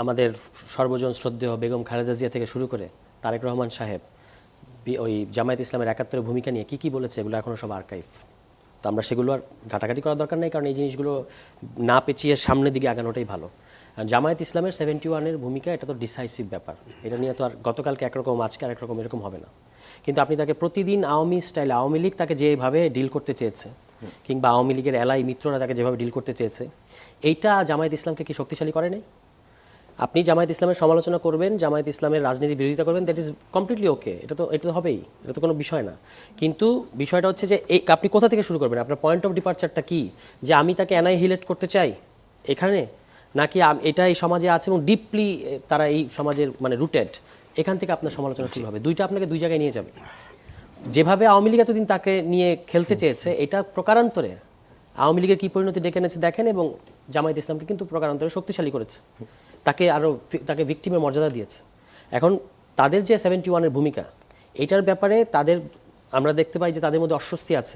আমাদের সর্বজন শ্রদ্ধেয় বেগম খালেদা জিয়া থেকে শুরু করে তারেক রহমান সাহেব ওই জামায়াত ইসলামের ৭১-এর ভূমিকা নিয়ে কি বলেছে এগুলো এখনও সব আর্কাইভ। তো আমরা সেগুলো আর ঘাটাঘাটি করার দরকার নেই, কারণ এই জিনিসগুলো না পেঁচিয়ে সামনের দিকে আগানোটাই ভালো। জামায়াত ইসলামের 71-এর ভূমিকা এটা তো ডিসাইসিভ ব্যাপার, এটা নিয়ে তো আর গতকালকে একরকম আজকে আরেক রকম এরকম হবে না। কিন্তু আপনি তাকে প্রতিদিন আওয়ামী স্টাইলে, আওয়ামী লীগ তাকে যেভাবে ডিল করতে চেয়েছে কিংবা আওয়ামী লীগের এলাই মিত্ররা তাকে যেভাবে ডিল করতে চেয়েছে, এইটা জামায়াত ইসলামকে কি শক্তিশালী করে নাই? আপনি জামায়াত ইসলামের সমালোচনা করবেন, জামায়াত ইসলামের রাজনীতি বিরোধিতা করবেন, দ্যাট ইজ কমপ্লিটলি ওকে, এটা তো হবেই, এটা তো কোনো বিষয় না। কিন্তু বিষয়টা হচ্ছে যে এই আপনি কোথা থেকে শুরু করবেন, আপনার পয়েন্ট অফ ডিপার্চারটা কি? যে আমি তাকে অ্যানাইহিলেট করতে চাই এখানে, নাকি এটা এই সমাজে আছে এবং ডিপলি তারা এই সমাজের মানে রুটেড, এখান থেকে আপনার সমালোচনা শুরু হবে। দুইটা আপনাকে দুই জায়গায় নিয়ে যাবে। যেভাবে আওয়ামী লীগ এতদিন তাকে নিয়ে খেলতে চেয়েছে, এটা প্রকারান্তরে আওয়ামী লীগের কী পরিণতি ডেকে এনেছে দেখেন, এবং জামায়াত ইসলামকে কিন্তু প্রকারান্তরে শক্তিশালী করেছে, তাকে ভিকটিমের মর্যাদা দিয়েছে। এখন তাদের যে 71-এর ভূমিকা, এটার ব্যাপারে আমরা দেখতে পাই যে তাদের মধ্যে অস্বস্তি আছে।